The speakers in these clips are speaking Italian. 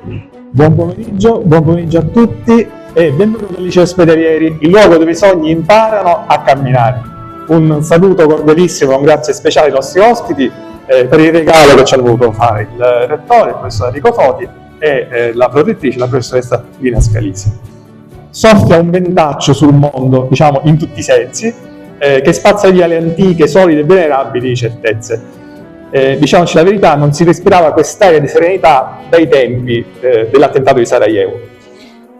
Buon pomeriggio a tutti e benvenuti al Liceo Spedalieri, il luogo dove i sogni imparano a camminare. Un saluto cordialissimo, un grazie speciale ai nostri ospiti per il regalo che ci hanno voluto fare il rettore, il professor Enrico Foti e la protettrice, la professoressa Lina Scalisi. Soffia un ventaccio sul mondo, diciamo in tutti i sensi, che spazza via le antiche, solide e venerabili certezze. Diciamoci la verità, non si respirava quest'aria di serenità dai tempi dell'attentato di Sarajevo.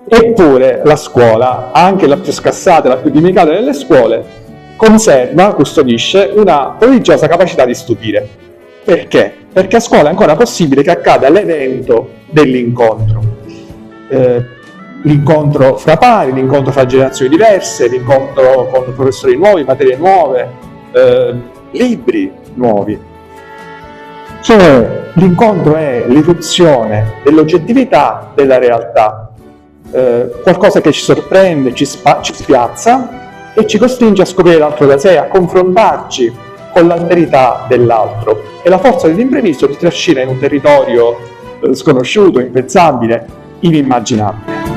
Eppure la scuola, anche la più scassata e la più dimenticata delle scuole, conserva, custodisce una prodigiosa capacità di stupire. Perché? Perché a scuola è ancora possibile che accada l'evento dell'incontro. L'incontro fra pari, l'incontro fra generazioni diverse, l'incontro con professori nuovi, materie nuove, libri nuovi. Cioè, l'incontro è l'irruzione dell'oggettività della realtà, qualcosa che ci sorprende, ci spiazza e ci costringe a scoprire l'altro da sé, a confrontarci con l'alterità dell'altro. E la forza dell'imprevisto ci trascina in un territorio sconosciuto, impensabile, inimmaginabile.